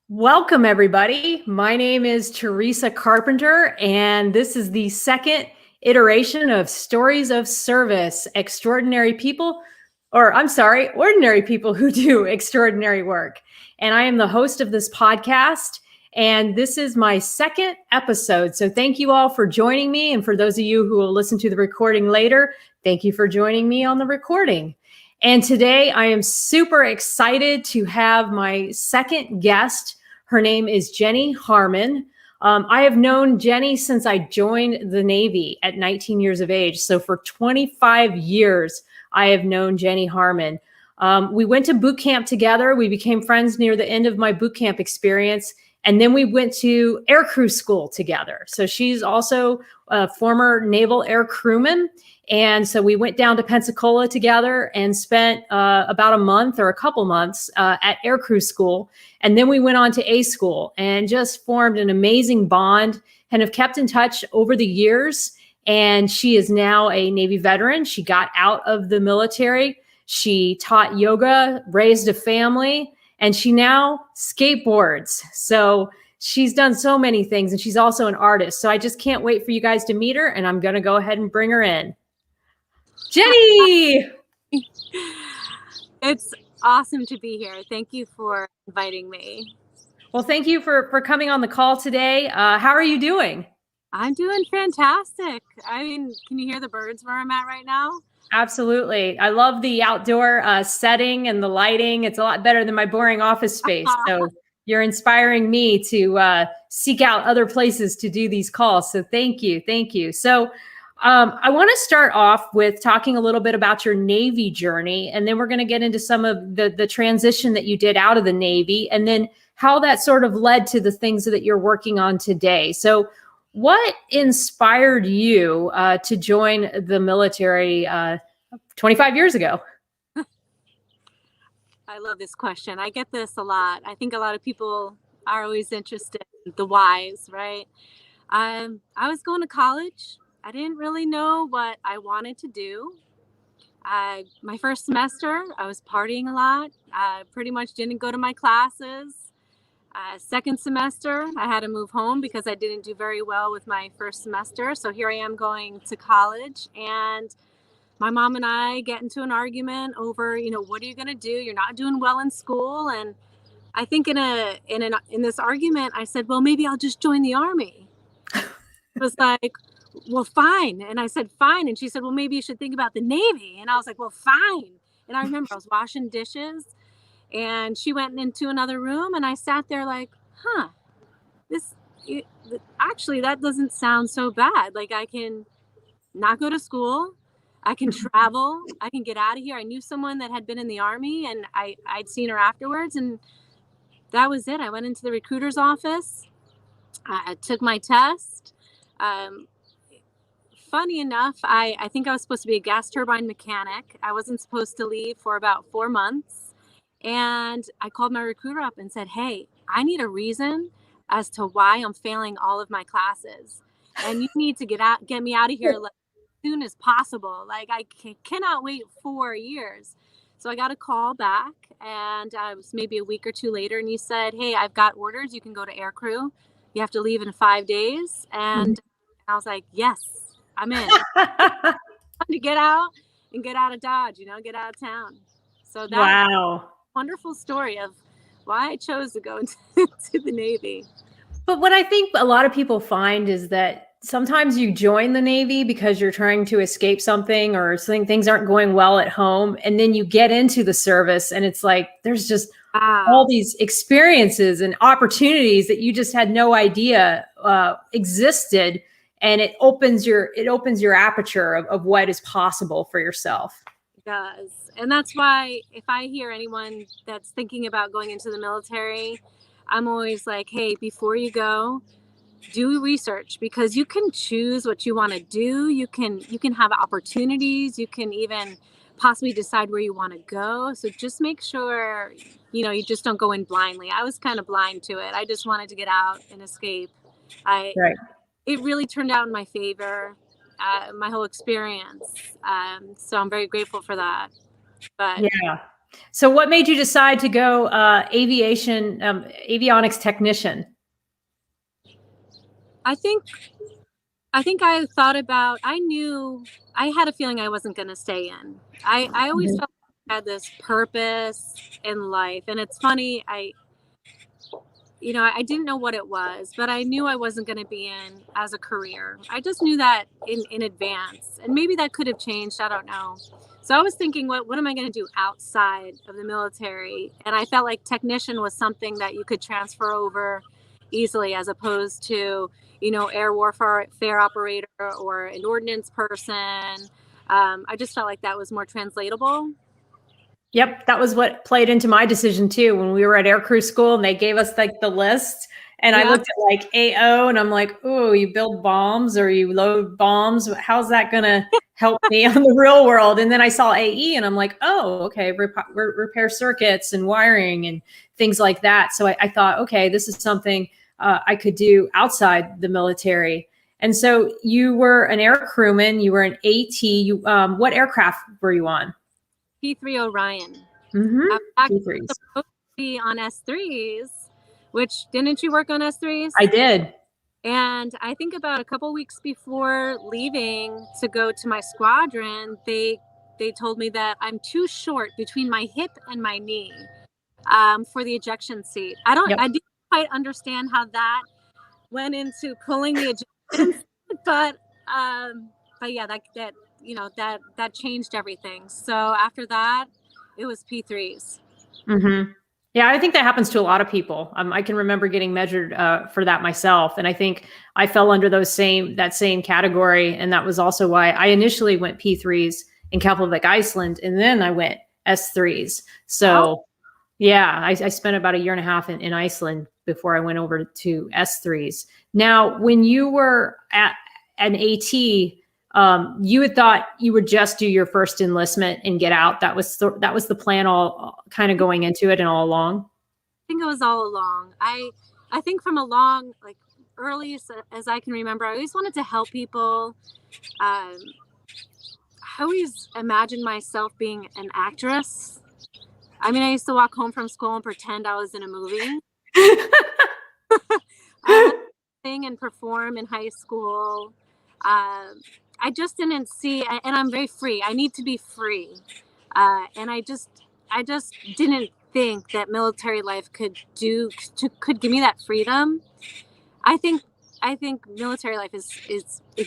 Welcome, everybody. My name is Teresa Carpenter, and this is the second iteration of Stories of Service, ordinary people who do extraordinary work. And I am the host of this podcast, and this is my second episode. So thank you all for joining me. And for those of you who will listen to the recording later, thank you for joining me on the recording. And today I am super excited to have my second guest. Her name is Jenni Harmon. I have known Jenni since I joined the Navy at 19 years of age. So for 25 years, I have known Jenni Harmon. We went to boot camp together. We became friends near the end of my boot camp experience. And then we went to aircrew school together. So she's also a former naval aircrewman. And so we went down to Pensacola together and spent about a month or a couple months at aircrew school. And then we went on to A school and just formed an amazing bond and have kept in touch over the years. And she is now a Navy veteran. She got out of the military. She taught yoga, raised a family, and she now skateboards. So she's done so many things, and she's also an artist. So I just can't wait for you guys to meet her, and I'm going to go ahead and bring her in. Jenni! It's awesome to be here. Thank you for inviting me. Well, thank you for coming on the call today. How are you doing? I'm doing fantastic. I mean, can you hear the birds where I'm at right now? Absolutely. I love the outdoor setting and the lighting. It's a lot better than my boring office space. So you're inspiring me to seek out other places to do these calls. So thank you. Thank you. So I want to start off with talking a little bit about your Navy journey, and then we're going to get into some of the transition that you did out of the Navy, and then how that sort of led to the things that you're working on today. So what inspired you to join the military 25 years ago? I love this question. I get this a lot. I think a lot of people are always interested in the whys, right? I was going to college. I didn't really know what I wanted to do. My first semester, I was partying a lot. I pretty much didn't go to my classes. Second semester, I had to move home because I didn't do very well with my first semester. So here I am going to college, and my mom and I get into an argument over, what are you going to do? You're not doing well in school. And I think in this argument, I said, well, maybe I'll just join the Army. It was like, well, fine. And I said, fine. And she said, well, maybe you should think about the Navy. And I was like, well, fine. And I remember I was washing dishes, and she went into another room, and I sat there like, actually, that doesn't sound so bad. Like, I can not go to school. I can travel. I can get out of here. I knew someone that had been in the Army, and I'd seen her afterwards, and that was it. I went into the recruiter's office. I took my test. Funny enough, I think I was supposed to be a gas turbine mechanic. I wasn't supposed to leave for about 4 months. And I called my recruiter up and said, hey, I need a reason as to why I'm failing all of my classes. And you need to get me out of here like, as soon as possible. Like, I cannot wait 4 years. So I got a call back, and it was maybe a week or two later, and you said, hey, I've got orders. You can go to aircrew. You have to leave in 5 days. And I was like, yes, I'm in. To get out and get out of Dodge, get out of town. So that's a wonderful story of why I chose to go into the Navy. But what I think a lot of people find is that sometimes you join the Navy because you're trying to escape something, or things aren't going well at home. And then you get into the service, and it's like, there's just all these experiences and opportunities that you just had no idea existed. And it opens your aperture of what is possible for yourself. It does. And that's why if I hear anyone that's thinking about going into the military, I'm always like, hey, before you go, do research, because you can choose what you want to do. You can have opportunities. You can even possibly decide where you want to go. So just make sure, you just don't go in blindly. I was kind of blind to it. I just wanted to get out and escape. It really turned out in my favor, my whole experience. So I'm very grateful for that. But yeah. So what made you decide to go avionics technician? I think I thought about, I had a feeling I wasn't going to stay in. I always Mhm. felt like I had this purpose in life. And it's funny, I didn't know what it was, but I knew I wasn't going to be in as a career. I just knew that in advance. And maybe that could have changed. I don't know. So I was thinking, what am I going to do outside of the military? And I felt like technician was something that you could transfer over easily, as opposed to, air warfare operator or an ordnance person. I just felt like that was more translatable. Yep, that was what played into my decision too. When we were at aircrew school and they gave us like the list, and I Yeah. looked at like AO and I'm like, oh, you build bombs or you load bombs. How's that going to help me on the real world? And then I saw AE and I'm like, oh, okay, repair circuits and wiring and things like that. So I thought, okay, this is something I could do outside the military. And so you were an air crewman, you were an AT. What aircraft were you on? P3 Orion. Mm-hmm. I was actually P3s. supposed to be on S3s, which, didn't you work on S3s? I did. And I think about a couple weeks before leaving to go to my squadron, they told me that I'm too short between my hip and my knee for the ejection seat. Yep. I didn't quite understand how that went into pulling the ejection seat, but yeah, that changed everything. So after that, it was P3s. Mm-hmm. Yeah, I think that happens to a lot of people. I can remember getting measured for that myself, and I think I fell under that same category, and that was also why I initially went P3s in Keflavik, Iceland, and then I went S3s. Oh, So yeah, I spent about a year and a half in Iceland before I went over to S3s. Now, when you were at an AT, you had thought you would just do your first enlistment and get out. That was the plan all kind of going into it and all along. I think it was all along. I think from a long, like, earliest as I can remember, I always wanted to help people. Um, I always imagined myself being an actress. I mean, I used to walk home from school and pretend I was in a movie. I loved to sing and perform in high school. I just didn't see, and I'm very free. I need to be free, and I just didn't think that military life could give me that freedom. I think I think military life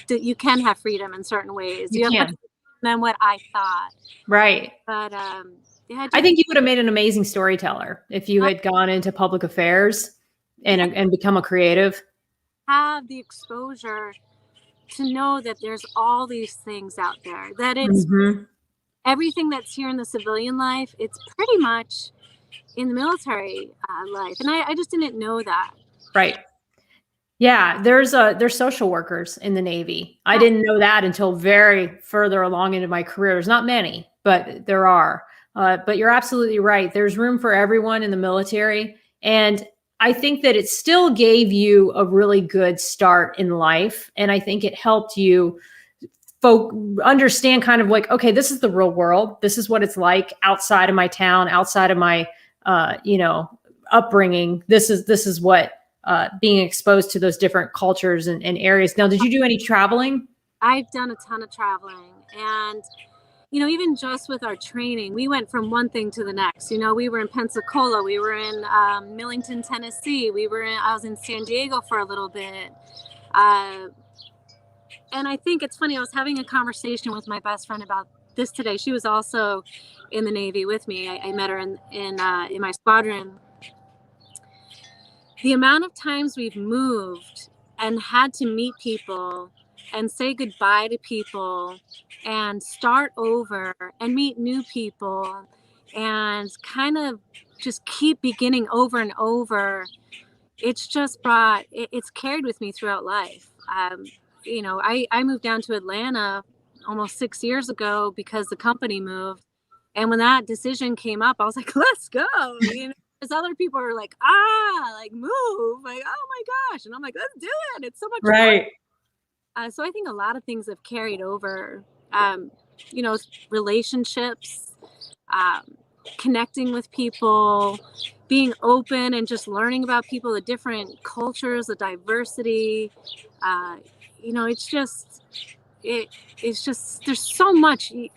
you can have freedom in certain ways. You You have much can. more than what I thought, Right. but yeah, I think you would have made an amazing storyteller if you I had gone into public affairs and become a creative. have the exposure to know that there's all these things out there, that it's Mm-hmm. everything that's here in the civilian life, it's pretty much in the military life. And I just didn't know that. Right. Yeah, there's social workers in the Navy. I Yeah. didn't know that until very further along into my career. There's not many, but there are. But you're absolutely right. There's room for everyone in the military, and I think that it still gave you a really good start in life, and I think it helped you understand kind of like, okay, this is the real world. This is what it's like outside of my town, outside of my upbringing. This is what being exposed to those different cultures and areas. Now, did you do any traveling? I've done a ton of traveling, and even just with our training, we went from one thing to the next. We were in Pensacola, we were in Millington, Tennessee, I was in San Diego for a little bit. And I think it's funny, I was having a conversation with my best friend about this today. She was also in the Navy with me. I met her in my squadron. The amount of times we've moved and had to meet people and say goodbye to people and start over and meet new people and kind of just keep beginning over and over, it's carried with me throughout life. I moved down to Atlanta almost 6 years ago because the company moved. And when that decision came up, I was like, let's go. There's other people are like, like, move, like, oh my gosh. And I'm like, let's do it. It's so much fun. So I think a lot of things have carried over, relationships, connecting with people, being open and just learning about people, the different cultures, the diversity. It's just, it's just, there's so much you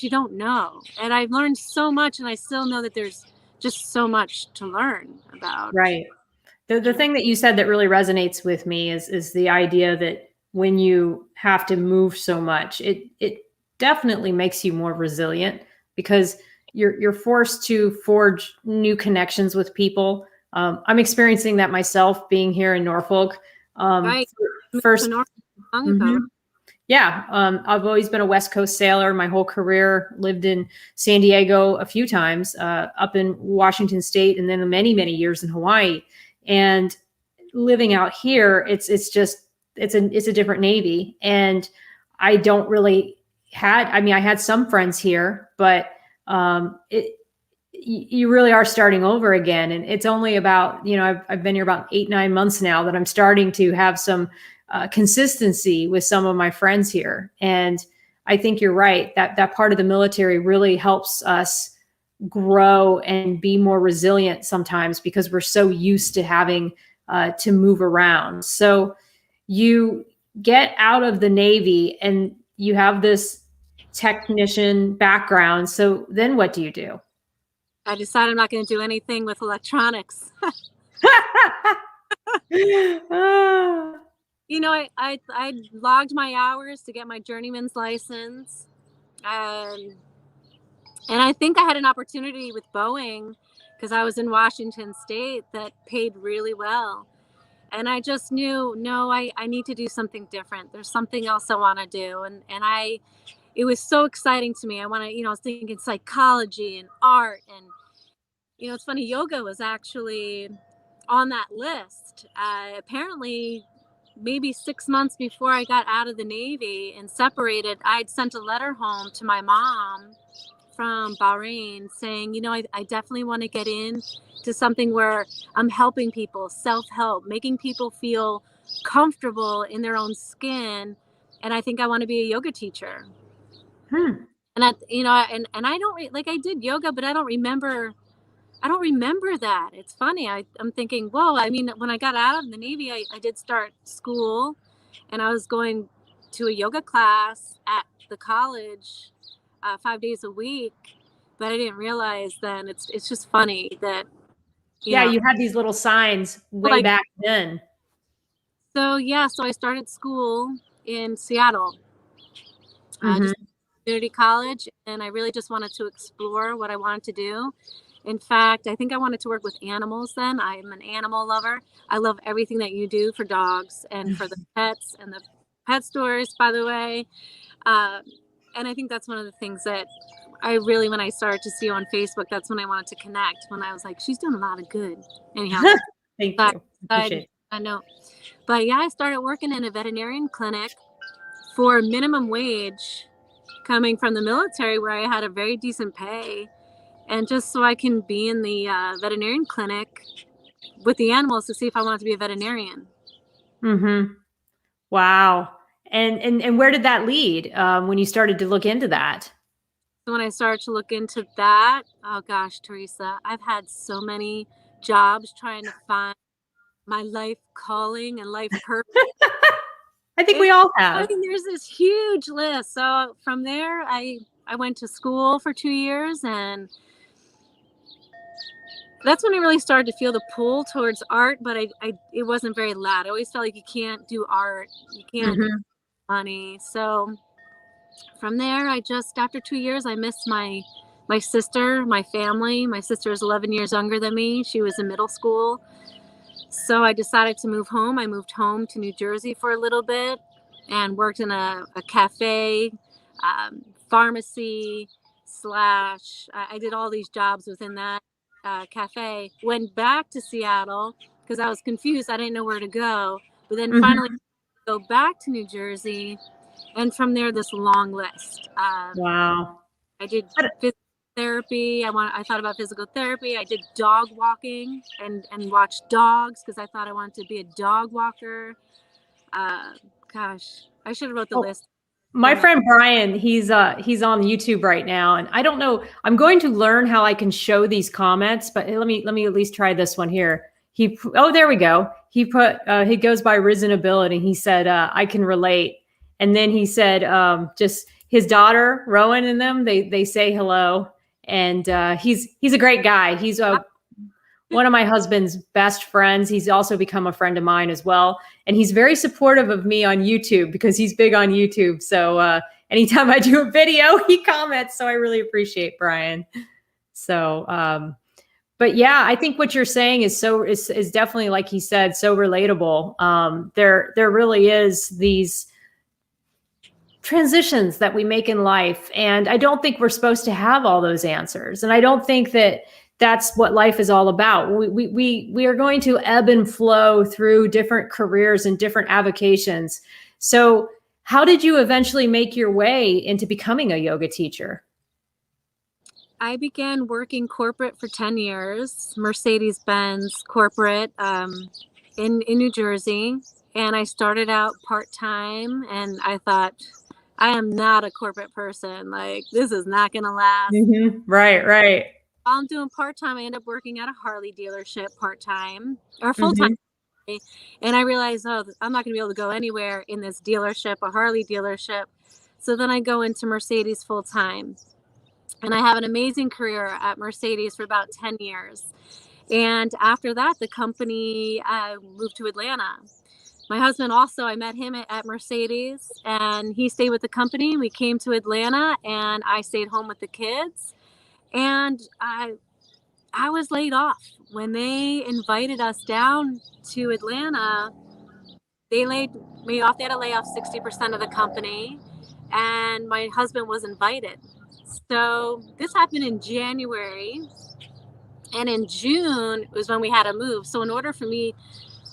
don't know. And I've learned so much, and I still know that there's just so much to learn about. Right. The thing that you said that really resonates with me is the idea that when you have to move so much, it definitely makes you more resilient because you're forced to forge new connections with people. I'm experiencing that myself being here in Norfolk. Right. First, Long ago. yeah, I've always been a West Coast sailor my whole career. Lived in San Diego a few times, up in Washington State, and then many, many years in Hawaii. And living out here, it's a different Navy. And I don't really I had some friends here, but you really are starting over again. And it's only about, I've been here about 8-9 months now that I'm starting to have some consistency with some of my friends here. And I think you're right that part of the military really helps us grow and be more resilient sometimes because we're so used to having to move around. So you get out of the Navy and you have this technician background. So then what do you do? I decided I'm not going to do anything with electronics. I logged my hours to get my journeyman's license. And I think I had an opportunity with Boeing because I was in Washington State that paid really well. And I just knew, no, I need to do something different. There's something else I want to do. And it was so exciting to me. I was thinking psychology and art. And, it's funny, yoga was actually on that list. Apparently, maybe 6 months before I got out of the Navy and separated, I'd sent a letter home to my mom from Bahrain saying, I definitely want to get into something where I'm helping people, self-help, making people feel comfortable in their own skin. And I think I want to be a yoga teacher. And I don't I did yoga, but I don't remember that. It's funny. I'm thinking, whoa, when I got out of the Navy, I did start school and I was going to a yoga class at the college 5 days a week, but I didn't realize then. It's just funny that, you had these little signs way back then. So I started school in Seattle, just community college, and I really just wanted to explore what I wanted to do. In fact, I think I wanted to work with animals then. I'm an animal lover. I love everything that you do for dogs and for the pets and the pet stores, by the way. And I think that's one of the things that when I started to see you on Facebook, that's when I wanted to connect, when I was like, she's doing a lot of good. Anyhow. Thank you. Appreciate it. I know. But I started working in a veterinarian clinic for minimum wage, coming from the military where I had a very decent pay. And just so I can be in the veterinarian clinic with the animals to see if I wanted to be a veterinarian. Wow. And where did that lead when you started to look into that? So when I started to look into that, oh gosh, Teresa, I've had so many jobs trying to find my life calling and life purpose. I think we all have. There's this huge list. So from there, I went to school for 2 years, and that's when I really started to feel the pull towards art, but it wasn't very loud. I always felt like you can't do art. You can't do money. So from there, after 2 years, I missed my sister, my family. My sister is 11 years younger than me. She was in middle school. So I decided to move home. I moved home to New Jersey for a little bit and worked in a cafe, pharmacy / I did all these jobs within that cafe. Went back to Seattle because I was confused. I didn't know where to go. But then finally go back to New Jersey. And from there, this long list. Wow. I did physical therapy. I thought about physical therapy. I did dog walking and watched dogs because I thought I wanted to be a dog walker. Gosh, I should have wrote the list. My friend Brian, he's on YouTube right now, and I don't know. I'm going to learn how I can show these comments, but let me at least try this one here. There we go. He goes by Risen Ability. He said, I can relate. And then he said, just his daughter, Rowan, and them, they say hello. And he's a great guy. He's one of my husband's best friends. He's also become a friend of mine as well. And he's very supportive of me on YouTube because he's big on YouTube. So anytime I do a video, he comments. So I really appreciate Brian. So, but yeah, I think what you're saying is is definitely, like he said, so relatable. There really is these transitions that we make in life. And I don't think we're supposed to have all those answers. And I don't think that that's what life is all about. We are going to ebb and flow through different careers and different avocations. So how did you eventually make your way into becoming a yoga teacher? I began working corporate for 10 years, Mercedes-Benz corporate in New Jersey. And I started out part-time, and I thought, I am not a corporate person. Like, this is not going to last. Mm-hmm. Right. While I'm doing part-time, I end up working at a Harley dealership part-time or full-time. Mm-hmm. And I realized, I'm not going to be able to go anywhere in this dealership, a Harley dealership. So then I go into Mercedes full-time. And I have an amazing career at Mercedes for about 10 years. And after that, the company moved to Atlanta. My husband also, I met him at Mercedes, and he stayed with the company. We came to Atlanta, and I stayed home with the kids. And I was laid off. When they invited us down to Atlanta, they laid me off. They had to lay off 60% of the company, and my husband was invited. So this happened in January, and in June was when we had to move. So in order for me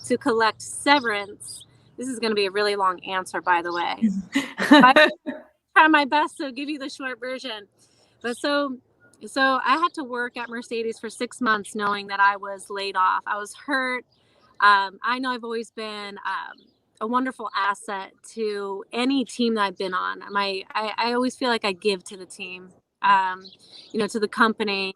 to collect severance, this is going to be a really long answer, by the way. I try my best to give you the short version. But so I had to work at Mercedes for 6 months knowing that I was laid off. I was hurt. I know I've always been a wonderful asset to any team that I've been on. I always feel like I give to the team, to the company.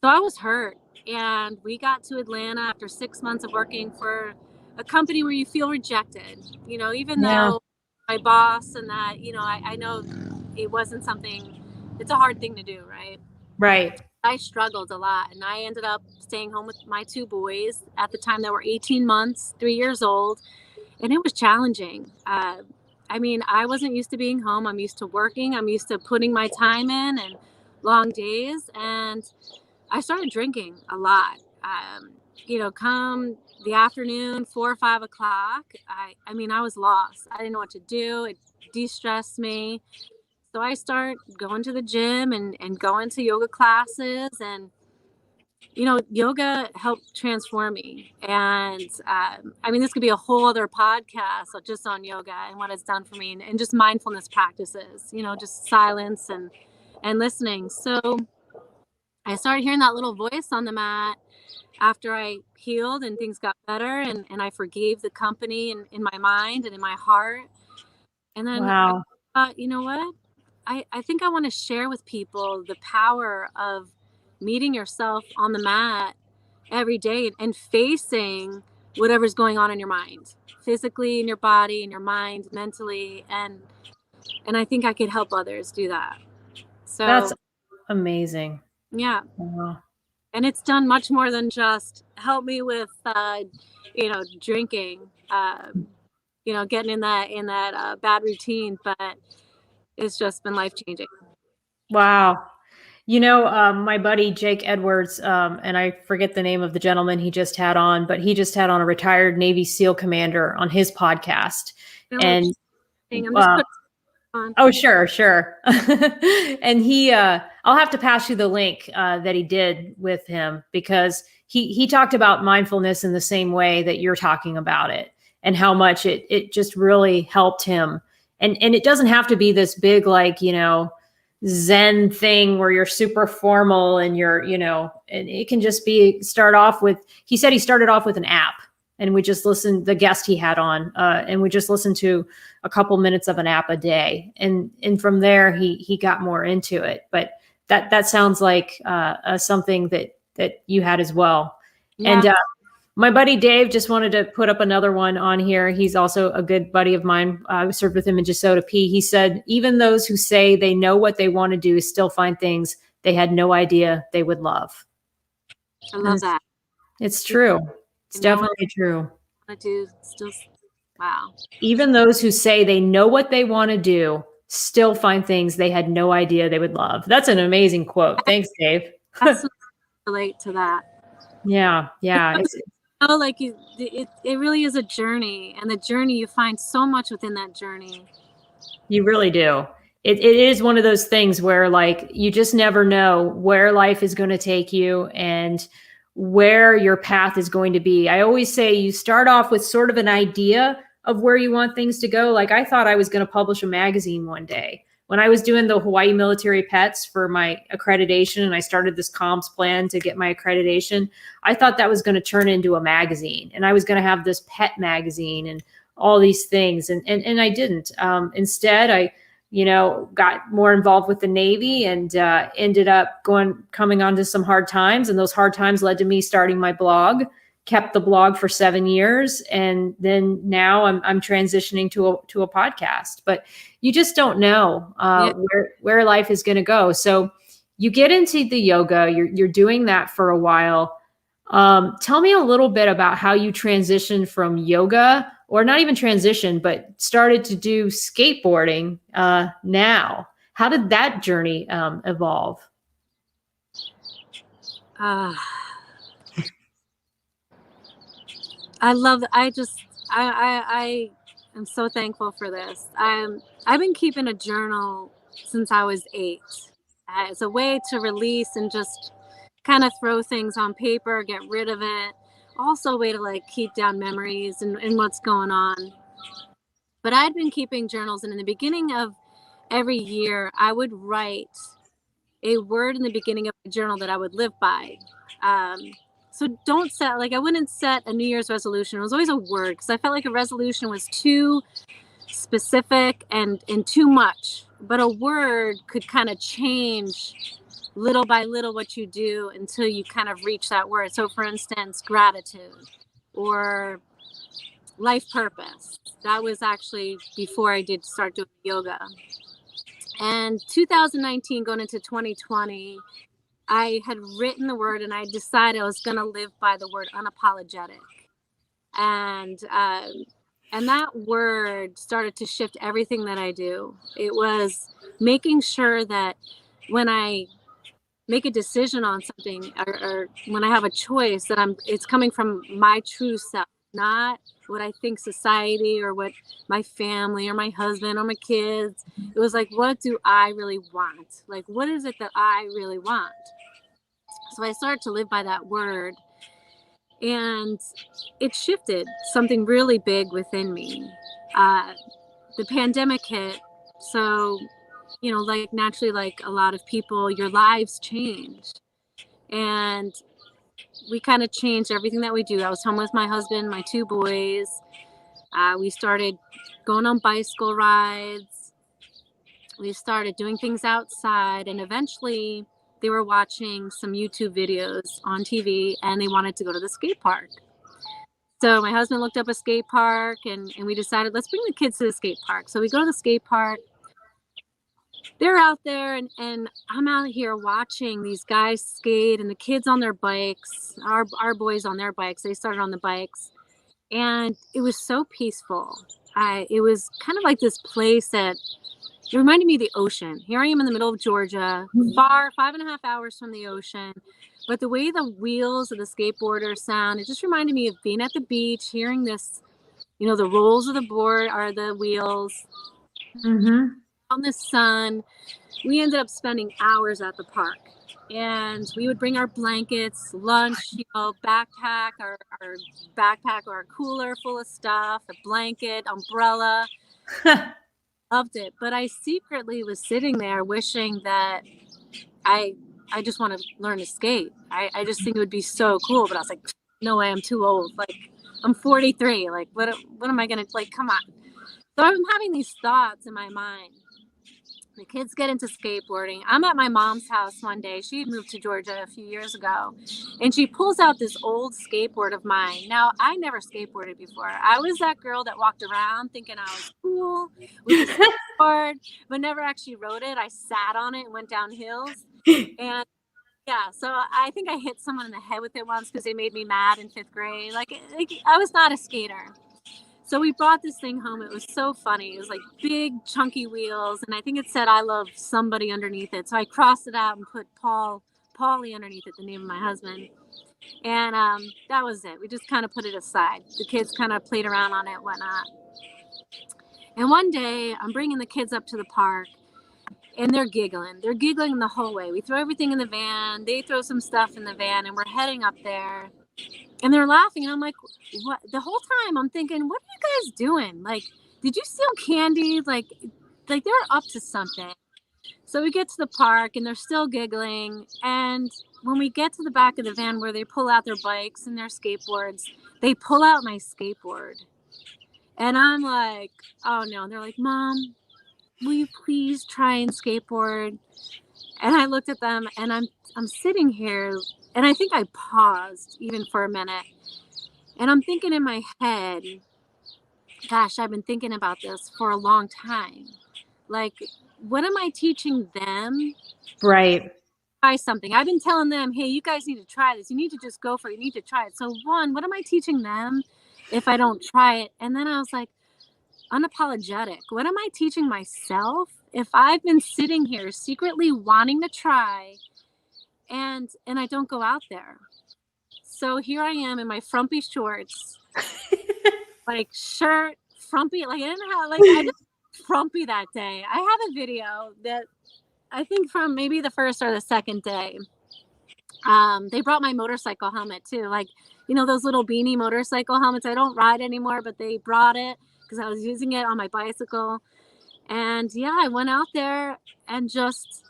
So I was hurt. And we got to Atlanta after 6 months of working for a company where you feel rejected, even though my boss and that, I know it wasn't something, it's a hard thing to do, right? Right. I struggled a lot, and I ended up staying home with my 2 boys at the time that were 18 months, 3 years old. And it was challenging. I wasn't used to being home. I'm used to working. I'm used to putting my time in and long days. And I started drinking a lot. Come the afternoon, 4 or 5 o'clock, I was lost. I didn't know what to do. It de-stressed me. So I started going to the gym and going to yoga classes, and yoga helped transform me. And this could be a whole other podcast just on yoga and what it's done for me, and just mindfulness practices, just silence and listening. So I started hearing that little voice on the mat after I healed and things got better, and I forgave the company in my mind and in my heart. And then I thought, you know what? I think I want to share with people the power of meeting yourself on the mat every day and facing whatever's going on in your mind, physically, in your body, in your mind, mentally. And I think I could help others do that. So that's amazing. Yeah. Wow. And it's done much more than just help me with, drinking, getting in that bad routine, but it's just been life-changing. Wow. My buddy, Jake Edwards, and I forget the name of the gentleman he just had on, but he just had on a retired Navy SEAL commander on his podcast. And oh, sure. And I'll have to pass you the link that he did with him, because he talked about mindfulness in the same way that you're talking about it, and how much it just really helped him. And it doesn't have to be this big, Zen thing where you're super formal and you're, and it can just be he said he started off with an app, and we just listened, the guest he had on, and we just listened to a couple minutes of an app a day. And from there, he got more into it. But that sounds like something that you had as well. Yeah. And my buddy Dave just wanted to put up another one on here. He's also a good buddy of mine. I served with him in DeSoto P. He said, even those who say they know what they want to do still find things they had no idea they would love. I love that. It's true. It's definitely true. I do still. Wow. Even those who say they know what they want to do still find things they had no idea they would love. That's an amazing quote. Thanks, Dave. I relate to that. Yeah. Like it really is a journey, and the journey, you find so much within that journey. You really do. It is one of those things where like you just never know where life is going to take you and where your path is going to be. I always say you start off with sort of an idea of where you want things to go. Like I thought I was going to publish a magazine one day. When I was doing the Hawaii military pets for my accreditation and I started this comms plan to get my accreditation, I thought that was going to turn into a magazine and I was going to have this pet magazine and all these things. And I didn't. Instead, I got more involved with the Navy and ended up coming onto some hard times. And those hard times led to me starting my blog, kept the blog for 7 years. And then now I'm transitioning to a podcast, but you just don't know where life is going to go. So you get into the yoga, you're doing that for a while. Tell me a little bit about how you transitioned from yoga, or not even transition, but started to do skateboarding now. How did that journey evolve? I am so thankful for this. I've been keeping a journal since I was 8. It's a way to release and just kind of throw things on paper, get rid of it. Also a way to like keep down memories and what's going on. But I'd been keeping journals, and in the beginning of every year, I would write a word in the beginning of a journal that I would live by. So I wouldn't set a New Year's resolution. It was always a word, because I felt like a resolution was too specific and too much. But a word could kind of change little by little what you do until you kind of reach that word. So for instance, gratitude or life purpose. That was actually before I did start doing yoga. And 2019 going into 2020, I had written the word and I decided I was going to live by the word unapologetic. And that word started to shift everything that I do. It was making sure that when I make a decision on something, or when I have a choice, that it's coming from my true self, not what I think society or what my family or my husband or my kids. It was like, what do I really want? Like, what is it that I really want? So I started to live by that word, and it shifted something really big within me. The pandemic hit, so like naturally, like a lot of people, your lives changed, and we kind of changed everything that we do. I was home with my husband, my 2 boys. We started going on bicycle rides. We started doing things outside, and eventually they were watching some YouTube videos on TV and they wanted to go to the skate park. So my husband looked up a skate park and we decided, let's bring the kids to the skate park. So we go to the skate park. They're out there and I'm out here watching these guys skate and the kids on their bikes, our boys on their bikes. They started on the bikes and it was so peaceful. It was kind of like this place that it reminded me of the ocean. Here I am in the middle of Georgia, far 5.5 hours from the ocean. But the way the wheels of the skateboarder sound, it just reminded me of being at the beach, hearing this, the rolls of the board are the wheels. Mm-hmm. On the sun. We ended up spending hours at the park, and we would bring our blankets, lunch, backpack, our backpack or our cooler full of stuff, a blanket, umbrella. Loved it. But I secretly was sitting there wishing that I just want to learn to skate. I just think it would be so cool. But I was like, no way, I'm too old. Like, I'm 43. Like, what am I going to, like, come on. So I'm having these thoughts in my mind. The kids get into skateboarding. I'm at my mom's house one day. She had moved to Georgia a few years ago, and she pulls out this old skateboard of mine. Now, I never skateboarded before. I was that girl that walked around thinking I was cool with a skateboard, but never actually rode it. I sat on it and went down hills. And yeah, so I think I hit someone in the head with it once because they made me mad in 5th grade. Like, I was not a skater. So we brought this thing home. It was so funny. It was like big, chunky wheels. And I think it said, I love somebody underneath it. So I crossed it out and put Paulie underneath it, the name of my husband. And that was it. We just kind of put it aside. The kids kind of played around on it, whatnot. And one day I'm bringing the kids up to the park and they're giggling. They're giggling the whole way. We throw everything in the van. They throw some stuff in the van and we're heading up there. And they're laughing, and I'm like, what? The whole time I'm thinking, what are you guys doing? Like, did you steal candy? Like they're up to something. So we get to the park, and they're still giggling. And when we get to the back of the van where they pull out their bikes and their skateboards, they pull out my skateboard. And I'm like, oh no. And they're like, Mom, will you please try and skateboard? And I looked at them, and I'm sitting here. And I think I paused even for a minute. And I'm thinking in my head, gosh, I've been thinking about this for a long time. Like, what am I teaching them? Right. Try something. I've been telling them, hey, you guys need to try this. You need to just go for it. You need to try it. So one, what am I teaching them if I don't try it? And then I was like, unapologetic. What am I teaching myself if I've been sitting here secretly wanting to try and I don't go out there? So here I am in my frumpy shorts, like shirt, frumpy. Like I didn't have, like I just frumpy that day. I have a video that I think from maybe the first or the second day. They brought my motorcycle helmet too. Like, you know, those little beanie motorcycle helmets. I don't ride anymore, but they brought it because I was using it on my bicycle. And yeah, I went out there and just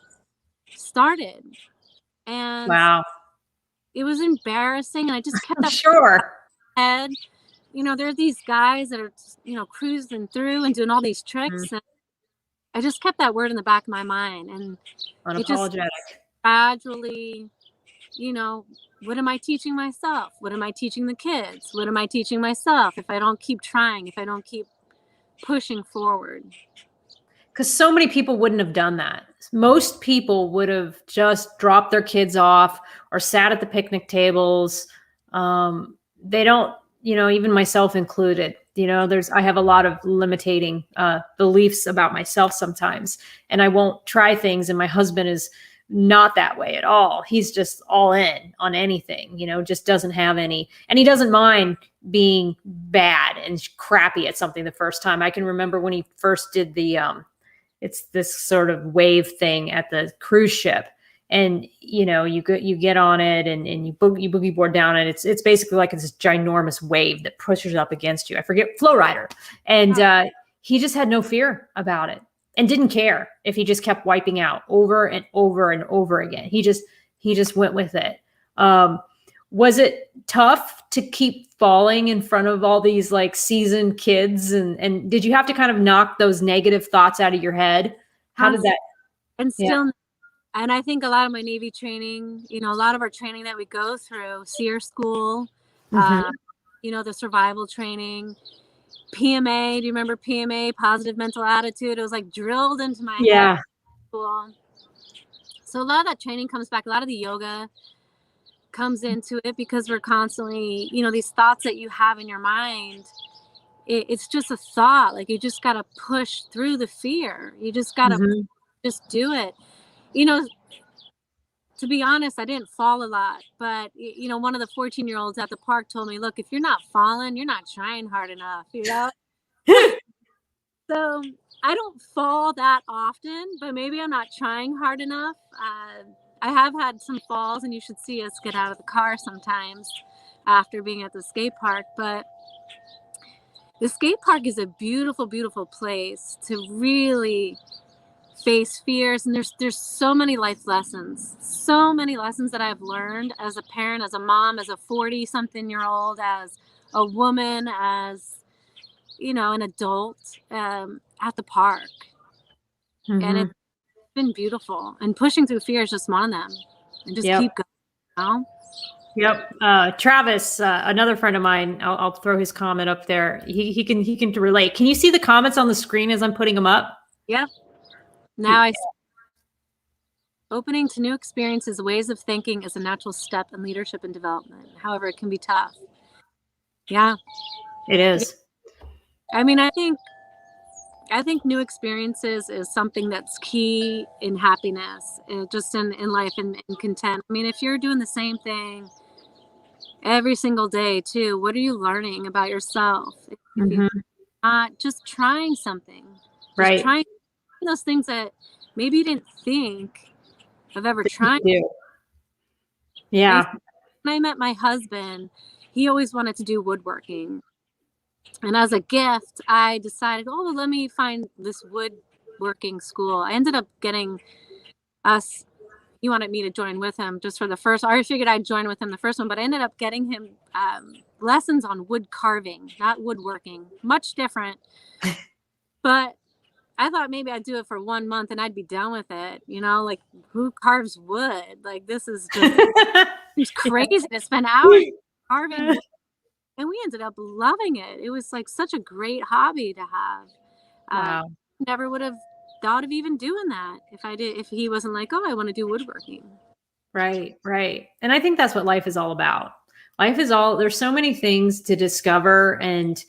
started. And Wow. it was embarrassing. And I just kept that Sure. head. You know, there are these guys that are, you know, cruising through and doing all these tricks. And I just kept that word in the back of my mind. And it just Unapologetic. gradually, you know, what am I teaching myself? What am I teaching the kids? What am I teaching myself if I don't keep trying, if I don't keep pushing forward? Because so many people wouldn't have done that. Most people would have just dropped their kids off or sat at the picnic tables. They don't, you know, even myself included, you know, I have a lot of limiting beliefs about myself sometimes, and I won't try things. And my husband is not that way at all. He's just all in on anything, you know, just doesn't have any, and he doesn't mind being bad and crappy at something the first time. I can remember when he first did it's this sort of wave thing at the cruise ship. And, you know, you get on it and you boogie board down it. It's basically like this ginormous wave that pushes up against you. I forget, Flow Rider. And he just had no fear about it and didn't care if he just kept wiping out over and over and over again. He just went with it. Was it tough to keep falling in front of all these like seasoned kids? And did you have to kind of knock those negative thoughts out of your head? How did that? And still, and I think a lot of my Navy training, you know, a lot of our training that we go through, SEER school, you know, the survival training, PMA. Do you remember PMA, positive mental attitude? It was like drilled into my head. School. So a lot of that training comes back. A lot of the yoga comes into it because we're constantly, you know, these thoughts that you have in your mind, it's just a thought. Like you just got to push through the fear. You just got to just do it. You know, to be honest, I didn't fall a lot, but you know, one of the 14-year-olds at the park told me, look, if you're not falling, you're not trying hard enough, you know? So I don't fall that often, but maybe I'm not trying hard enough. I have had some falls, and you should see us get out of the car sometimes after being at the skate park. But the skate park is a beautiful, beautiful place to really face fears. And there's so many life lessons that I've learned as a parent, as a mom, as a 40-something-year-old, as a woman, as an adult, at the park. And Hmm. it's been beautiful. And pushing through fear is just one of them. And just Yep. keep going. Yep. Travis, another friend of mine, I'll throw his comment up there. He can relate. Can you see the comments on the screen as I'm putting them up? Yep. Now I see. Opening to new experiences, ways of thinking is a natural step in leadership and development. However, it can be tough. Yeah. It is. I mean, I think new experiences is something that's key in happiness, just in life and in content. I mean, if you're doing the same thing every single day too, what are you learning about yourself? If you're Hmm. not just trying something, just Right. trying those things that maybe you didn't think of ever trying. Do. I, Yeah. when I met my husband, he always wanted to do woodworking. And as a gift, I decided, oh, well, let me find this woodworking school. I ended up getting us, he wanted me to join with him just for the first, I figured I'd join with him the first one, but I ended up getting him lessons on wood carving, not woodworking, much different. But I thought maybe I'd do it for 1 month and I'd be done with it. Like, who carves wood? Like, this is just it's crazy to spend hours carving wood. And we ended up loving it. It was like such a great hobby to have. Wow. Never would have thought of even doing that if he wasn't like, oh, I want to do woodworking. Right, right. And I think that's what life is all about. There's so many things to discover. And,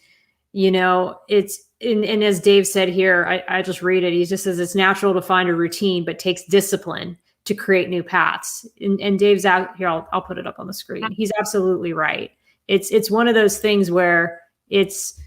and as Dave said here, I just read it. He just says it's natural to find a routine, but takes discipline to create new paths. And Dave's out here. I'll put it up on the screen. He's absolutely right. It's one of those things where it's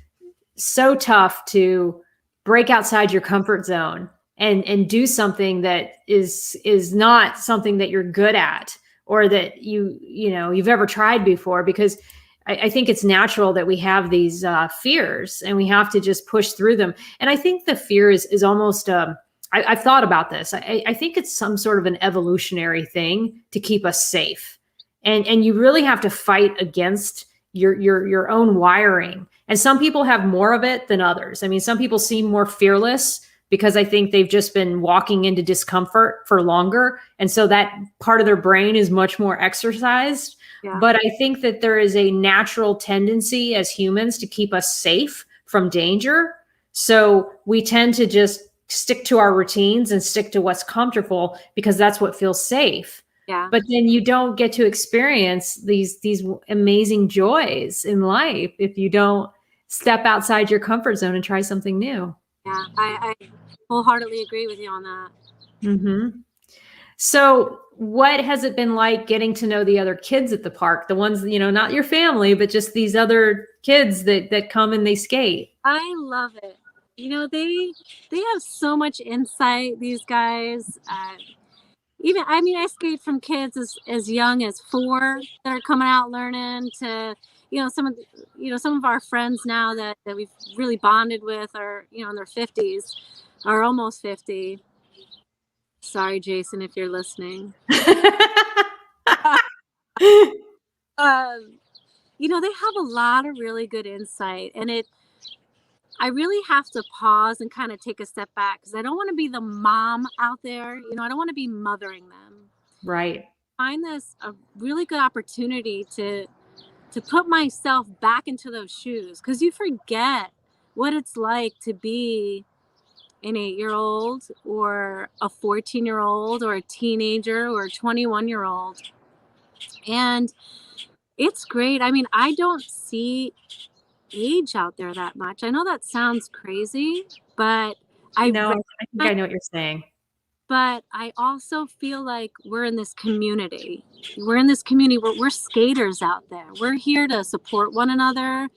so tough to break outside your comfort zone and do something that is not something that you're good at or that you've ever tried before, because I think it's natural that we have these fears and we have to just push through them. And I think the fear is almost I've thought about this. I think it's some sort of an evolutionary thing to keep us safe, and you really have to fight against your own wiring. And some people have more of it than others. I mean, some people seem more fearless because I think they've just been walking into discomfort for longer. And so that part of their brain is much more exercised. Yeah. But I think that there is a natural tendency as humans to keep us safe from danger. So we tend to just stick to our routines and stick to what's comfortable because that's what feels safe. Yeah. But then you don't get to experience these amazing joys in life if you don't step outside your comfort zone and try something new. Yeah, I wholeheartedly agree with you on that. Mm-hmm. So what has it been like getting to know the other kids at the park? The ones, not your family, but just these other kids that come and they skate. I love it. They have so much insight, these guys. I skate from kids as young as 4 that are coming out learning to, some of our friends now that we've really bonded with are, in their 50s or almost 50. Sorry, Jason, if you're listening. They have a lot of really good insight, and I really have to pause and kind of take a step back because I don't want to be the mom out there. I don't want to be mothering them. Right. I find this a really good opportunity to put myself back into those shoes, because you forget what it's like to be an 8-year-old or a 14-year-old or a teenager or a 21-year-old. And it's great. I mean, I don't see age out there that much. I know that sounds crazy, but I think I know what you're saying. But I also feel like we're in this community. We're skaters out there. We're here to support one another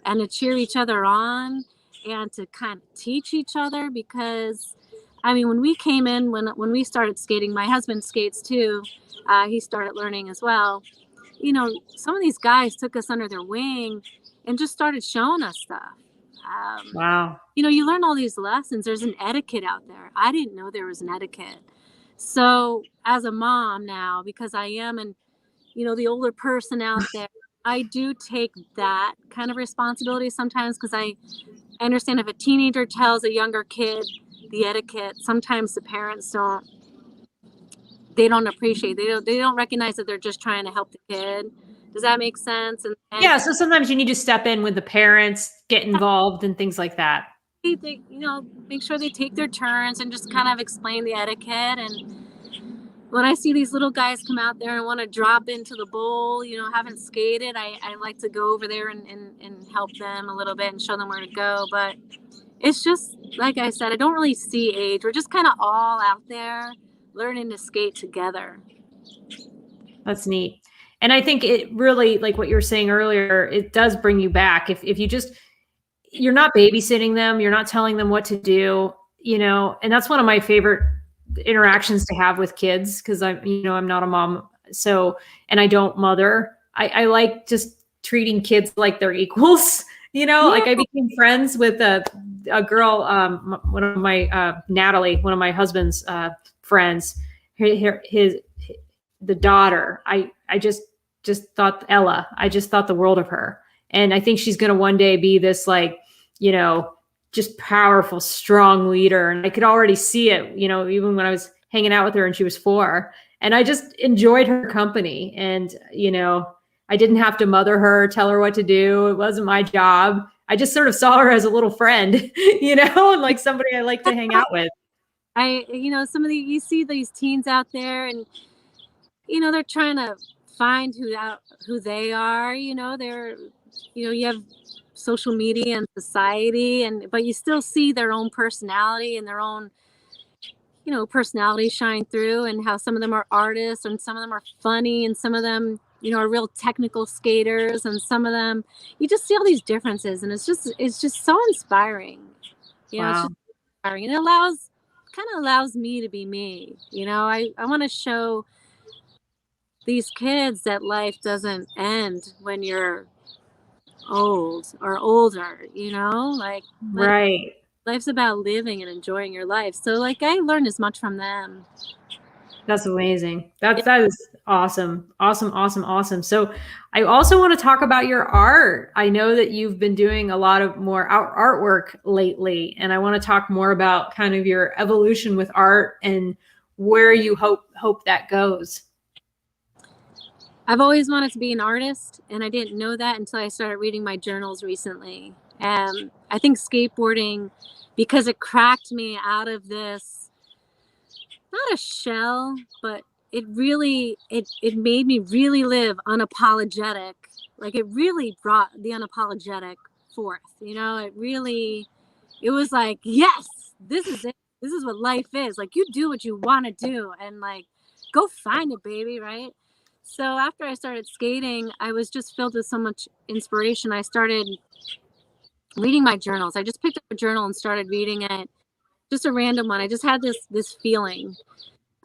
and to cheer each other on and to kind of teach each other, because when we came in, when we started skating, my husband skates too. He started learning as well. Some of these guys took us under their wing and just started showing us stuff. Wow. You learn all these lessons. There's an etiquette out there. I didn't know there was an etiquette. So as a mom now, because I am the older person out there, I do take that kind of responsibility sometimes, because I understand if a teenager tells a younger kid the etiquette, sometimes the parents they don't appreciate, they don't recognize that they're just trying to help the kid. Does that make sense? And Yeah, so sometimes you need to step in with the parents, get involved and things like that. they, make sure they take their turns and just kind of explain the etiquette. And when I see these little guys come out there and want to drop into the bowl, haven't skated, I like to go over there and help them a little bit and show them where to go. But it's just, like I said, I don't really see age. We're just kind of all out there learning to skate together. That's neat. And I think it really, like what you were saying earlier, it does bring you back. If you just, you're not babysitting them, you're not telling them what to do, and that's one of my favorite interactions to have with kids, because I'm not a mom. So, and I don't mother. I like just treating kids like they're equals, like I became friends with a girl, one of my, Natalie, one of my husband's friends, the daughter. I just thought Ella, I just thought the world of her. And I think she's going to one day be this just powerful, strong leader. And I could already see it, even when I was hanging out with her and she was 4, and I just enjoyed her company. And, I didn't have to mother her, tell her what to do. It wasn't my job. I just sort of saw her as a little friend, and like somebody I like to hang out with. You see these teens out there, and, they're trying to find who they are. You have social media and society, but you still see their own personality and their own, personality shine through, and how some of them are artists and some of them are funny and some of them, are real technical skaters, and some of them, you just see all these differences, and it's just so inspiring. Wow. It's just inspiring, and it kind of allows me to be me. I want to show these kids that life doesn't end when you're old or older, Right. life's about living and enjoying your life. So I learned as much from them. That's amazing. That is awesome. Awesome, awesome, awesome. So I also want to talk about your art. I know that you've been doing a lot of more artwork lately, and I want to talk more about kind of your evolution with art and where you hope that goes. I've always wanted to be an artist, and I didn't know that until I started reading my journals recently. I think skateboarding, because it cracked me out of this, not a shell, but it made me really live unapologetic. It really brought the unapologetic forth. It was like, yes, this is it. This is what life is. You do what you want to do, and go find it, baby. Right. So after I started skating, I was just filled with so much inspiration. I started reading my journals. I just picked up a journal and started reading it, just a random one. I just had this feeling.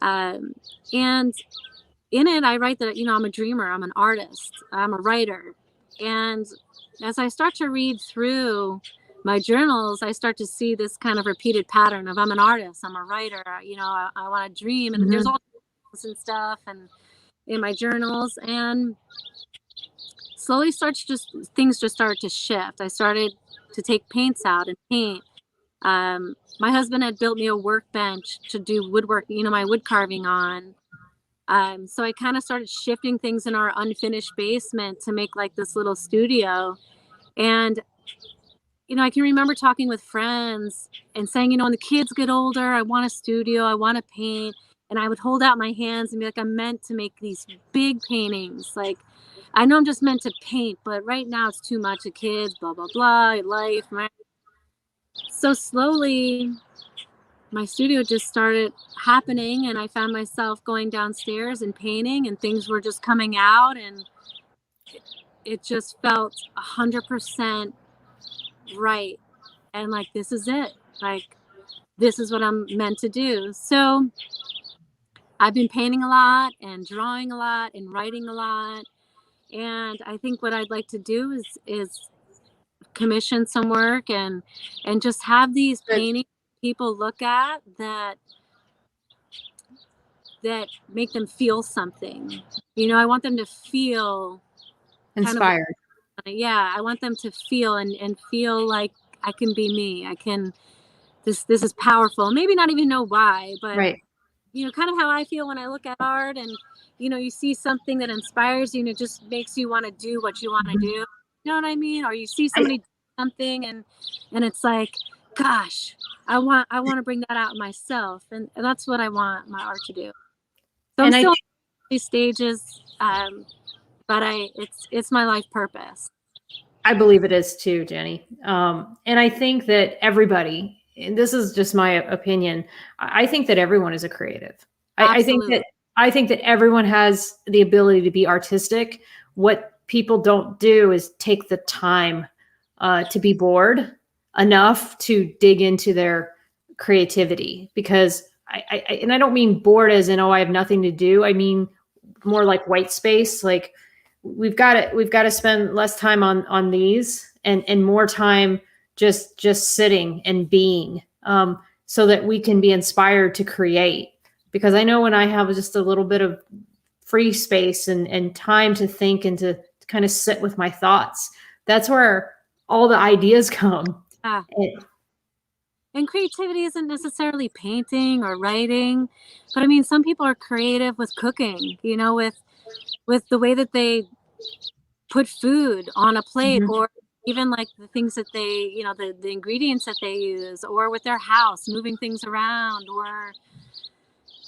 And in it, I write that, I'm a dreamer, I'm an artist, I'm a writer. And as I start to read through my journals, I start to see this kind of repeated pattern of, I'm an artist, I'm a writer, I want to dream. And there's all and stuff and in my journals, and slowly things just started to shift. I started to take paints out and paint. My husband had built me a workbench to do woodwork, my wood carving on. So I kind of started shifting things in our unfinished basement to make this little studio. And, I can remember talking with friends and saying, when the kids get older, I want a studio, I want to paint. And I would hold out my hands and be like, I'm meant to make these big paintings. I know I'm just meant to paint, but right now it's too much of kids, blah, blah, blah, life. So slowly, my studio just started happening, and I found myself going downstairs and painting, and things were just coming out, and it just felt 100% right. And this is it. This is what I'm meant to do. So I've been painting a lot and drawing a lot and writing a lot. And I think what I'd like to do is commission some work and just have these paintings people look at that make them feel something. I want them to feel Inspired. Yeah, I want them to feel and feel like I can be me. I can, this is powerful. Maybe not even know why, but Right. kind of how I feel when I look at art, and you see something that inspires you and it just makes you want to do what you want to do. You know what I mean? Or you see somebody do something and it's like, gosh, I want to bring that out myself, and that's what I want my art to do. So I'm still in these stages, but it's my life purpose. I believe it is too, Jenny. And I think that everybody, and this is just my opinion, I think that everyone is a creative. I think that everyone has the ability to be artistic. What people don't do is take the time to be bored enough to dig into their creativity. Because and I don't mean bored as in, oh, I have nothing to do. I mean more like white space. Like we've got to spend less time on these and more time just sitting and being, so that we can be inspired to create. Because I know when I have just a little bit of free space and time to think and to kind of sit with my thoughts, that's where all the ideas come. And creativity isn't necessarily painting or writing, but I mean, some people are creative with cooking, with the way that they put food on a plate, or even like the things that they, the ingredients that they use, or with their house, moving things around, or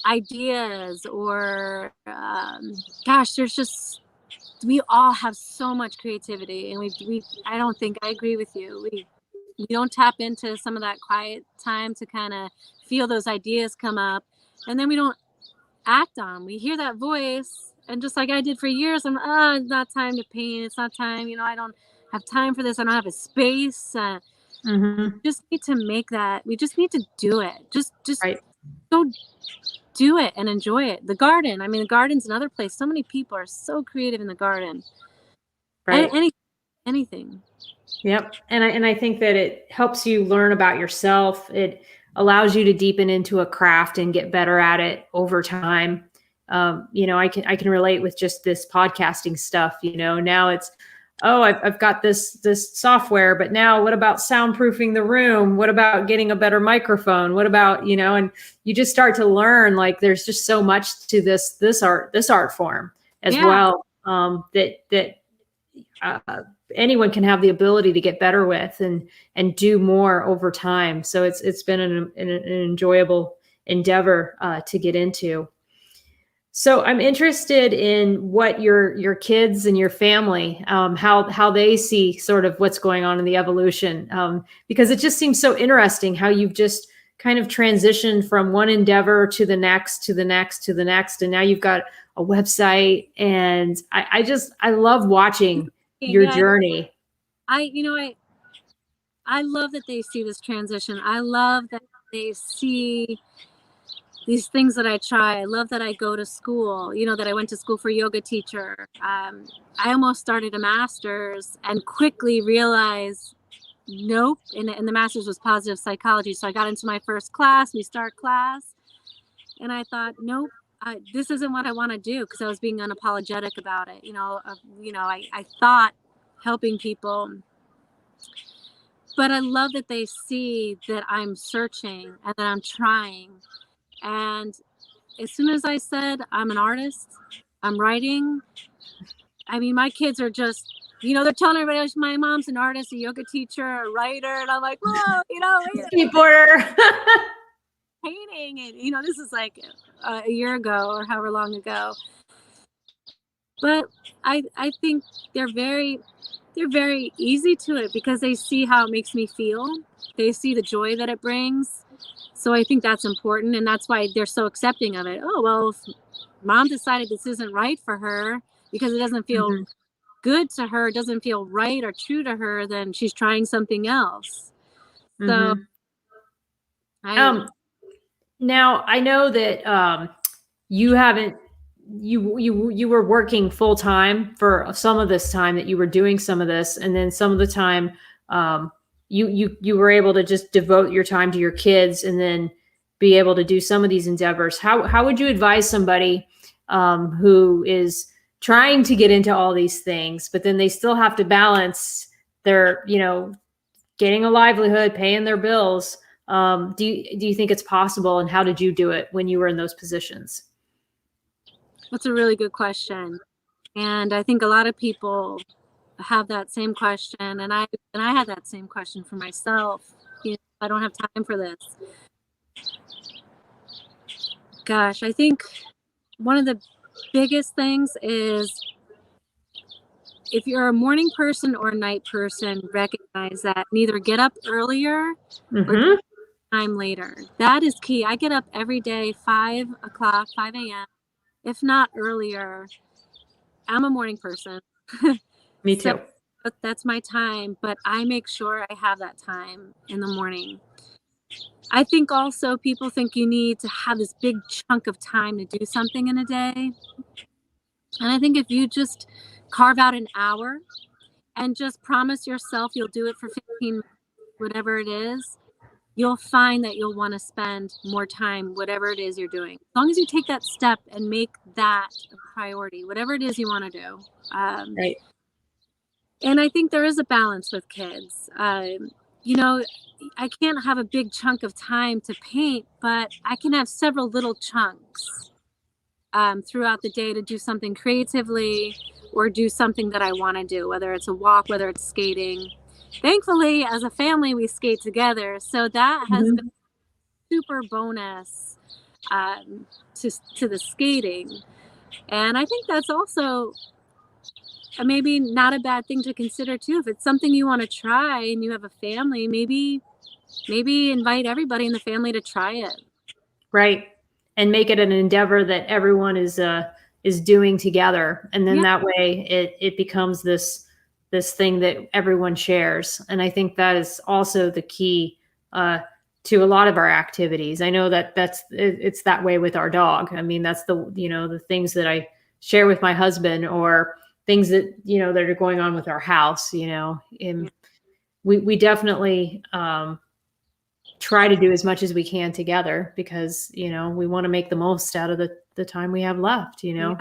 ideas, or gosh, there's just, we all have so much creativity, and I don't think, I agree with you, we don't tap into some of that quiet time to kind of feel those ideas come up, and then we don't act on them. We hear that voice, and just like I did for years, I'm it's not time to paint, it's not time, I don't have time for this, I don't have a space. We just need to make that, we just need to do it, just right. Go do it and enjoy it. The garden, I mean, the garden's another place. So many people are so creative in the garden, Right. Anything. Yep. And I think that it helps you learn about yourself. It allows you to deepen into a craft and get better at it over time. I can relate with just this podcasting stuff. Now it's, oh, I've got this software, but now what about soundproofing the room? What about getting a better microphone? What about, and you just start to learn, like, there's just so much to this art form as well, that anyone can have the ability to get better with and do more over time. So it's been an enjoyable endeavor to get into. So I'm interested in what your kids and your family, how they see sort of what's going on in the evolution, because it just seems so interesting how you've just kind of transitioned from one endeavor to the next, to the next, to the next, and now you've got a website. And I love watching your journey. I love that they see this transition. I love that they see these things that I try. I love that I go to school, that I went to school for yoga teacher. I almost started a master's and quickly realized, nope. And the master's was positive psychology. So I got into my first class, we start class. And I thought, nope, this isn't what I want to do, because I was being unapologetic about it. I thought helping people. But I love that they see that I'm searching and that I'm trying. And as soon as I said I'm an artist, I'm writing, I mean, my kids are just, they're telling everybody, my mom's an artist, a yoga teacher, a writer, and I'm like, whoa, skateboarder. Painting, and this is like a year ago or however long ago. But I think they're very easy to it, because they see how it makes me feel. They see the joy that it brings. So I think that's important, and that's why they're so accepting of it. Oh, well, if mom decided this isn't right for her because it doesn't feel good to her, doesn't feel right or true to her, then she's trying something else. So now I know that you haven't, you were working full time for some of this time that you were doing some of this, and then some of the time you were able to just devote your time to your kids and then be able to do some of these endeavors. How would you advise somebody who is trying to get into all these things, but then they still have to balance their, getting a livelihood, paying their bills. Do you think it's possible, and how did you do it when you were in those positions? That's a really good question. And I think a lot of people have that same question. And I had that same question for myself. I don't have time for this. Gosh, I think one of the biggest things is, if you're a morning person or a night person, recognize that, and either get up earlier or time later. That is key. I get up every day, 5 o'clock, 5 a.m., if not earlier. I'm a morning person. Me too. So that's my time, but I make sure I have that time in the morning. I think also people think you need to have this big chunk of time to do something in a day. And I think if you just carve out an hour and just promise yourself you'll do it for 15 minutes, whatever it is, you'll find that you'll want to spend more time, whatever it is you're doing. As long as you take that step and make that a priority, whatever it is you want to do. Right. And I think there is a balance with kids. I can't have a big chunk of time to paint, but I can have several little chunks throughout the day to do something creatively or do something that I want to do, whether it's a walk, whether it's skating. Thankfully, as a family, we skate together. So that has been a super bonus to the skating. And I think that's also maybe not a bad thing to consider too. If it's something you want to try and you have a family, maybe invite everybody in the family to try it. Right. And make it an endeavor that everyone is doing together. And then that way it becomes this thing that everyone shares. And I think that is also the key to a lot of our activities. I know that it's that way with our dog. I mean, that's the things that I share with my husband, or things that, that are going on with our house, and we definitely try to do as much as we can together, because, we want to make the most out of the time we have left, we're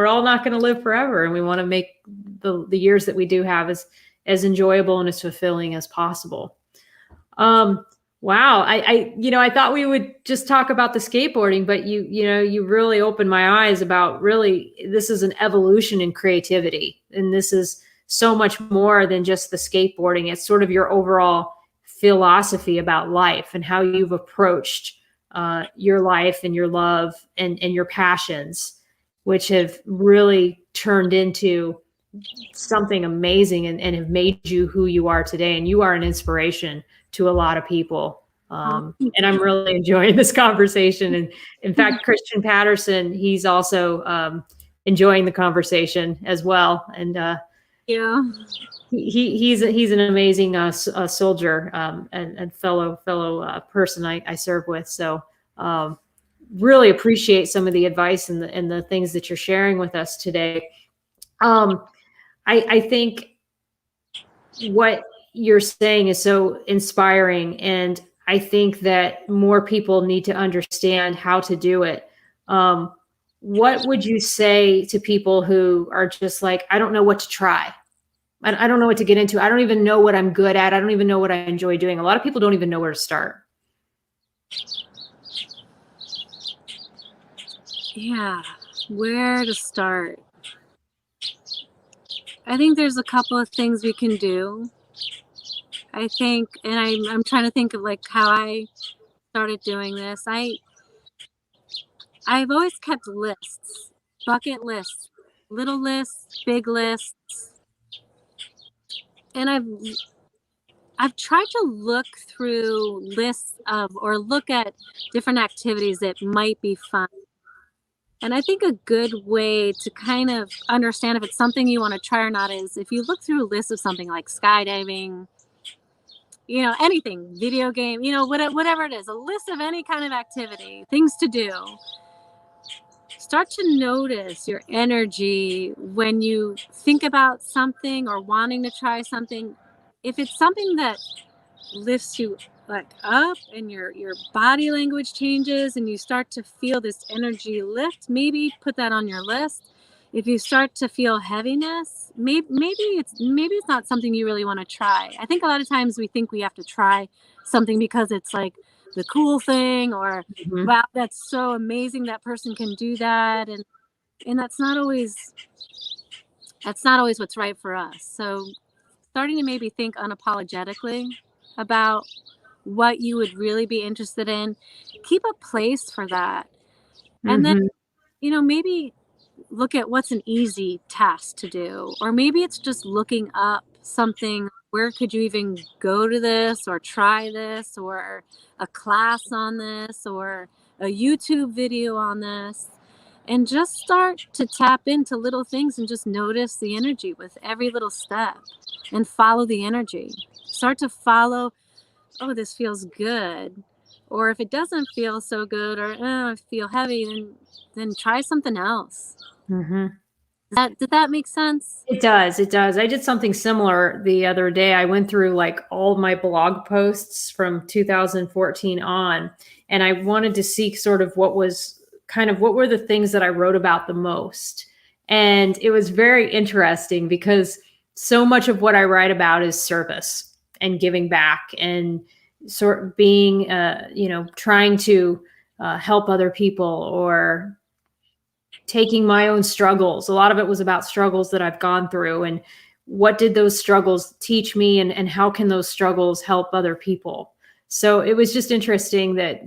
all not going to live forever, and we want to make the years that we do have as enjoyable and as fulfilling as possible. Wow. I thought we would just talk about the skateboarding, but you really opened my eyes about, really, this is an evolution in creativity. And this is so much more than just the skateboarding. It's sort of your overall philosophy about life and how you've approached your life and your love and your passions, which have really turned into something amazing and have made you who you are today. And you are an inspiration to a lot of people. And I'm really enjoying this conversation. And in fact, Christian Patterson, he's also enjoying the conversation as well. And he's an amazing soldier and fellow person I serve with. So really appreciate some of the advice and the things that you're sharing with us today. I think what you're saying is so inspiring, and I think that more people need to understand how to do it. What would you say to people who are just like, I don't know what to try. I don't know what to get into. I don't even know what I'm good at. I don't even know what I enjoy doing. A lot of people don't even know where to start. Yeah, where to start? I think there's a couple of things we can do. I think, and I'm trying to think of like how I started doing this. I've always kept lists, bucket lists, little lists, big lists. And I've tried to look through lists or look at different activities that might be fun. And I think a good way to kind of understand if it's something you want to try or not is if you look through a list of something like skydiving, anything, video game, whatever it is, a list of any kind of activity, things to do. Start to notice your energy when you think about something or wanting to try something. If it's something that lifts you like up and your body language changes and you start to feel this energy lift, maybe put that on your list. If you start to feel heaviness, maybe it's not something you really want to try. I think a lot of times we think we have to try something because it's like the cool thing, or Mhm. wow, that's so amazing that person can do that, and that's not always what's right for us. So starting to maybe think unapologetically about what you would really be interested in, keep a place for that. And then, Mhm. maybe look at what's an easy task to do. Or maybe it's just looking up something. Where could you even go to this or try this, or a class on this, or a YouTube video on this? And just start to tap into little things and just notice the energy with every little step and follow the energy. Start to follow, oh, this feels good. Or if it doesn't feel so good, or I feel heavy, then try something else. Mhm. Did that make sense? It does, it does. I did something similar the other day. I went through like all my blog posts from 2014 on, and I wanted to see sort of what were the things that I wrote about the most. And it was very interesting because so much of what I write about is service and giving back and sort of being, trying to help other people or taking my own struggles. A lot of it was about struggles that I've gone through and what did those struggles teach me, and how can those struggles help other people. So it was just interesting that,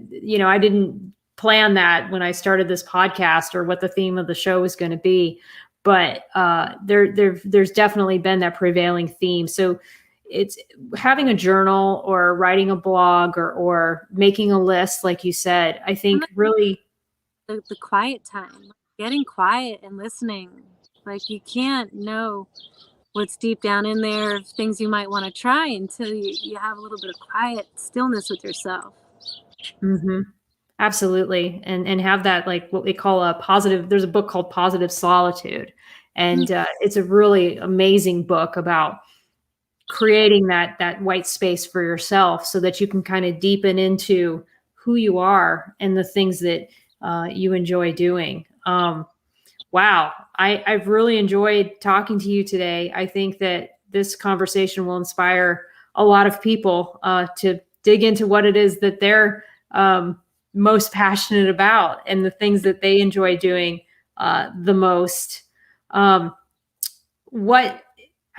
I didn't plan that when I started this podcast or what the theme of the show was going to be, but there's definitely been that prevailing theme. So it's having a journal or writing a blog or making a list, like you said, I And think then really. the quiet time, getting quiet and listening. Like you can't know what's deep down in there, things you might want to try until you have a little bit of quiet stillness with yourself. Mhm. Absolutely. And have that, like, what we call a positive. There's a book called Positive Solitude, Mm. and it's a really amazing book about creating that white space for yourself so that you can kind of deepen into who you are and the things that you enjoy doing. Wow. I've really enjoyed talking to you today. I think that this conversation will inspire a lot of people to dig into what it is that they're most passionate about and the things that they enjoy doing the most. Um, what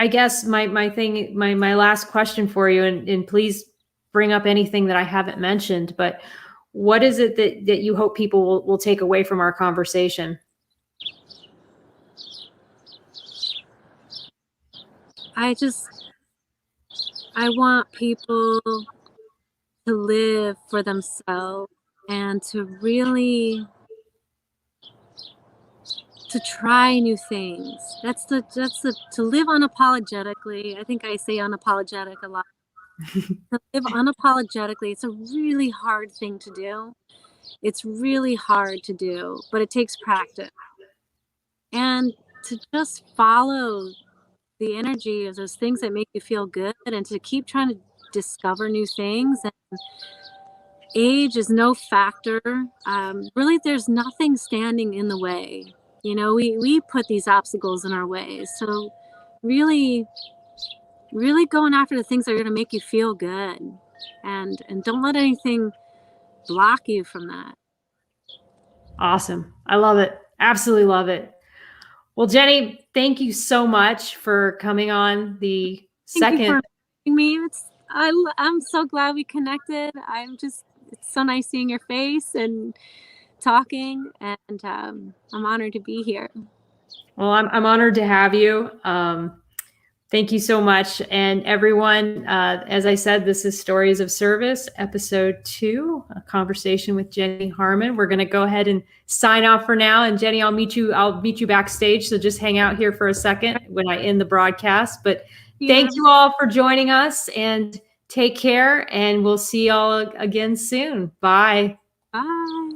I guess my last question for you, and please bring up anything that I haven't mentioned, but what is it that you hope people will take away from our conversation? I just, I want people to live for themselves and to really to try new things. That's the to live unapologetically. I think I say unapologetic a lot. To live unapologetically, it's a really hard thing to do. It's really hard to do, but it takes practice. And to just follow the energy of those things that make you feel good and to keep trying to discover new things. And age is no factor. Really, there's nothing standing in the way. We put these obstacles in our way. So, really, really going after the things that are going to make you feel good, and don't let anything block you from that. Awesome. I love it. Absolutely love it. Well, Jenni, thank you so much for coming on the Thank you second. for having me. I'm so glad we connected. It's so nice seeing your face and talking, and I'm honored to be here. Well, I'm honored to have you. Thank you so much. And everyone, as I said, this is Stories of Service, episode 2, a conversation with Jenni Harmon. We're going to go ahead and sign off for now. And Jenni, I'll meet you backstage. So just hang out here for a second when I end the broadcast. But thank you all for joining us, and take care. And we'll see y'all again soon. Bye. Bye.